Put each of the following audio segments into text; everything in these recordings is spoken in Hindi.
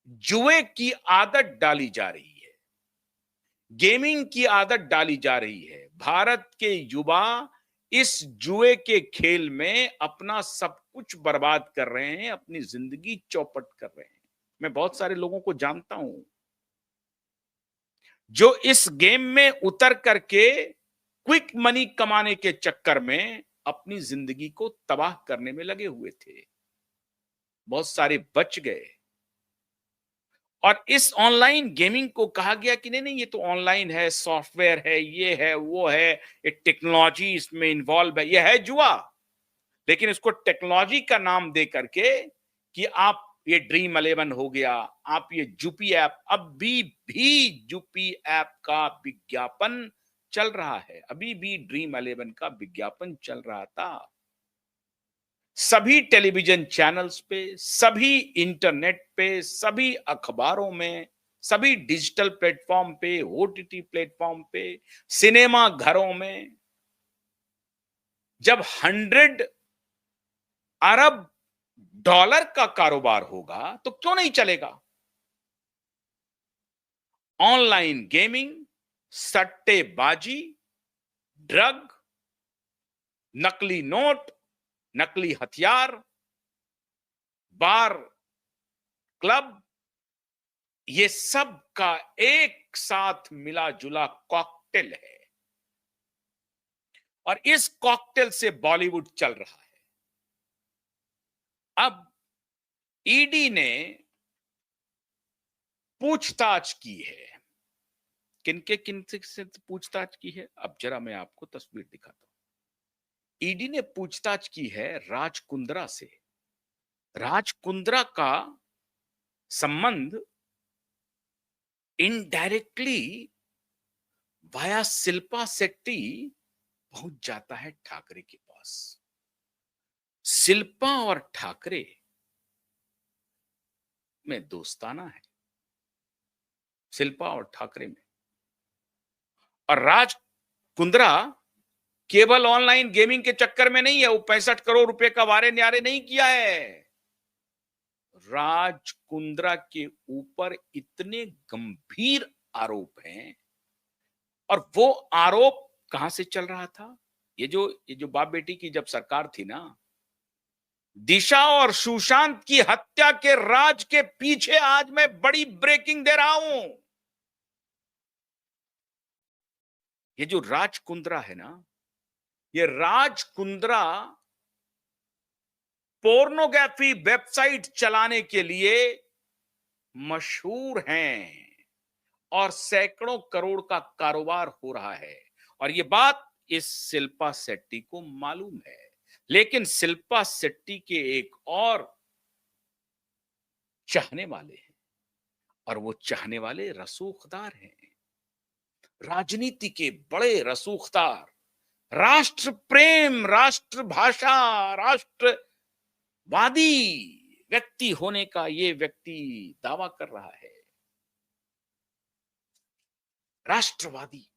जुए की आदत डाली जा रही है, गेमिंग की आदत डाली जा रही है। भारत के युवा इस जुए के खेल में अपना सब कुछ बर्बाद कर रहे हैं, अपनी जिंदगी चौपट कर रहे हैं। मैं बहुत सारे लोगों को जानता हूं जो इस गेम में उतर करके क्विक मनी कमाने के चक्कर में अपनी जिंदगी को तबाह करने में लगे हुए थे। बहुत सारे बच गए। और इस ऑनलाइन गेमिंग को कहा गया कि नहीं नहीं, ये तो ऑनलाइन है, सॉफ्टवेयर है, ये है, वो है, ये टेक्नोलॉजी इसमें इन्वॉल्व है, ये है जुआ। लेकिन इसको टेक्नोलॉजी का नाम दे करके कि आप ये ड्रीम 11 हो गया, आप ये जुपी ऐप, अभी भी जुपी ऐप का विज्ञापन चल रहा है, अभी भी ड्रीम 11 का विज्ञापन चल रहा था। सभी टेलीविजन चैनल्स पे, सभी इंटरनेट पे, सभी अखबारों में, सभी डिजिटल प्लेटफॉर्म पे, ओटीटी प्लेटफॉर्म पे, सिनेमा घरों में। जब 100 अरब डॉलर का कारोबार होगा तो क्यों नहीं चलेगा? ऑनलाइन गेमिंग, सट्टेबाजी, ड्रग, नकली नोट, नकली हथियार, बार, क्लब, ये सब का एक साथ मिला जुला कॉकटेल है। और इस कॉकटेल से बॉलीवुड चल रहा है। अब ईडी ने पूछताछ की है। किनके से पूछताछ की है? अब जरा मैं आपको तस्वीर दिखाता हूं। ईडी ने पूछताछ की है राज कुंद्रा से। राज कुंद्रा का संबंध इनडायरेक्टली वाया शिल्पा शेट्टी पहुंच जाता है ठाकरे के पास। शिल्पा और ठाकरे में दोस्ताना है, शिल्पा और ठाकरे में। और राज कुंद्रा केवल ऑनलाइन गेमिंग के चक्कर में नहीं है, वो 65 करोड़ रुपए का वारे न्यारे नहीं किया है। राज कुंद्रा के ऊपर इतने गंभीर आरोप हैं। और वो आरोप कहां से चल रहा था? ये जो बाप बेटी की जब सरकार थी ना, दिशा और सुशांत की हत्या के राज के पीछे आज मैं बड़ी ब्रेकिंग दे रहा हूं। ये जो राज कुंद्रा है ना, ये राज कुंद्रा पोर्नोग्राफी वेबसाइट चलाने के लिए मशहूर हैं और सैकड़ों करोड़ का कारोबार हो रहा है। और ये बात इस शिल्पा शेट्टी को मालूम है। लेकिन शिल्पा शेट्टी के एक और चाहने वाले हैं, और वो चाहने वाले रसूखदार हैं, राजनीति के बड़े रसूखदार, राष्ट्र प्रेम, राष्ट्र भाषा, राष्ट्रवादी व्यक्ति होने का ये व्यक्ति दावा कर रहा है। राष्ट्रवादी,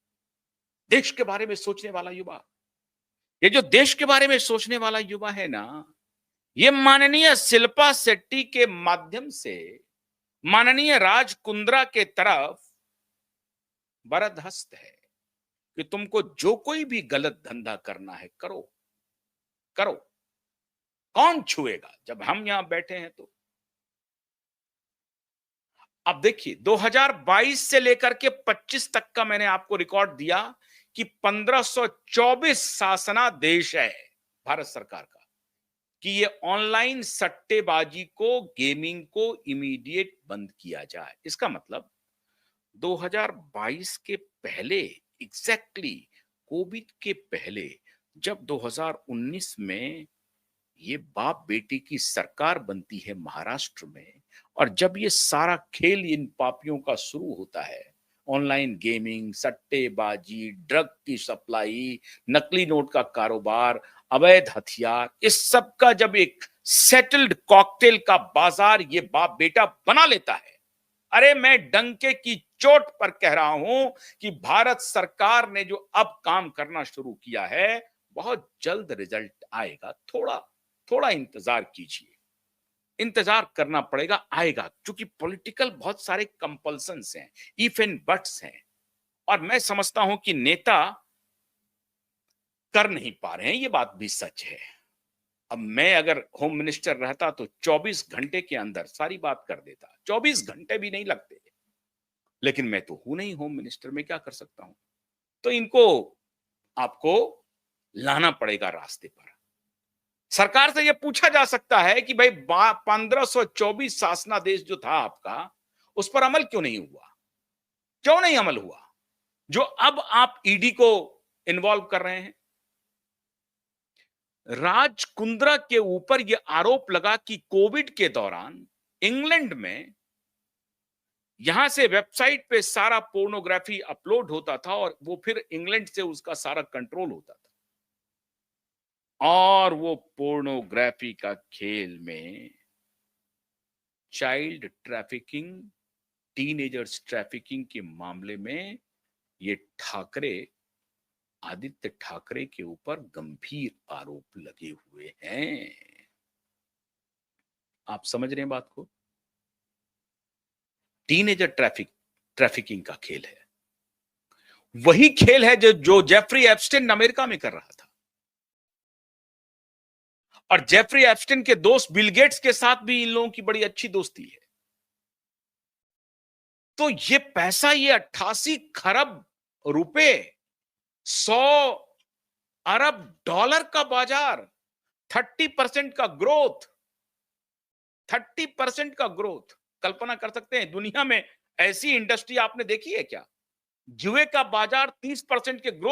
देश के बारे में सोचने वाला युवा। ये जो देश के बारे में सोचने वाला युवा है ना, ये माननीय शिल्पा शेट्टी के माध्यम से माननीय राज कुंद्रा के तरफ बरदहस्त है कि तुमको जो कोई भी गलत धंधा करना है करो, करो, कौन छुएगा जब हम यहां बैठे हैं तो। अब देखिए, 2022 से लेकर के 25 तक का मैंने आपको रिकॉर्ड दिया कि 1524 शासनादेश है भारत सरकार का कि ये ऑनलाइन सट्टेबाजी को, गेमिंग को इमीडिएट बंद किया जाए। इसका मतलब 2022 के पहले, एग्जैक्टली कोविड के पहले, जब 2019 में ये बाप बेटी की सरकार बनती है महाराष्ट्र में, और जब ये सारा खेल इन पापियों का शुरू होता है, ऑनलाइन गेमिंग, सट्टेबाजी, ड्रग की सप्लाई, नकली नोट का कारोबार, अवैध हथियार, इस सब का जब एक सेटल्ड कॉकटेल का बाजार ये बाप बेटा बना लेता है, अरे मैं डंके की चोट पर कह रहा हूं कि भारत सरकार ने जो अब काम करना शुरू किया है, बहुत जल्द रिजल्ट आएगा। थोड़ा थोड़ा इंतजार कीजिए, इंतजार करना पड़ेगा, आएगा, क्योंकि पॉलिटिकल बहुत सारे कंपल्सन्स हैं, इफ एंड बट्स हैं, और मैं समझता हूं कि नेता कर नहीं पा रहे हैं, ये बात भी सच है। अब मैं अगर होम मिनिस्टर रहता तो 24 घंटे के अंदर सारी बात कर देता, 24 घंटे भी नहीं लगते, लेकिन मैं तो हूं नहीं होम मिनिस्टर, में क्या कर सकता हूं? तो इनको आपको लाना पड़ेगा रास्ते पर। सरकार से यह पूछा जा सकता है कि भाई 1524 शासनादेश जो था आपका, उस पर अमल क्यों नहीं हुआ? क्यों नहीं अमल हुआ, जो अब आप ईडी को इन्वॉल्व कर रहे हैं? राज कुंद्रा के ऊपर यह आरोप लगा कि कोविड के दौरान इंग्लैंड में यहां से वेबसाइट पे सारा पोर्नोग्राफी अपलोड होता था और वो फिर इंग्लैंड से उसका सारा कंट्रोल होता था, और वो पोर्नोग्राफी का खेल में चाइल्ड ट्रैफिकिंग, टीनेजर्स ट्रैफिकिंग के मामले में ये आदित्य ठाकरे के ऊपर गंभीर आरोप लगे हुए हैं। आप समझ रहे हैं बात को? टीनेजर ट्रैफिकिंग का खेल है, वही खेल है जो जेफरी एप्स्टेन अमेरिका में कर रहा था, और जेफरी एप्स्टेन के दोस्त बिल गेट्स के साथ भी इन लोगों की बड़ी अच्छी दोस्ती है। तो ये पैसा, ये 88 खरब रुपए, 100 अरब डॉलर का बाजार, 30% का ग्रोथ, 30% का ग्रोथ, कल्पना कर सकते हैं दुनिया में ऐसी इंडस्ट्री आपने देखी है क्या? जुए का बाजार 30% के ग्रोथ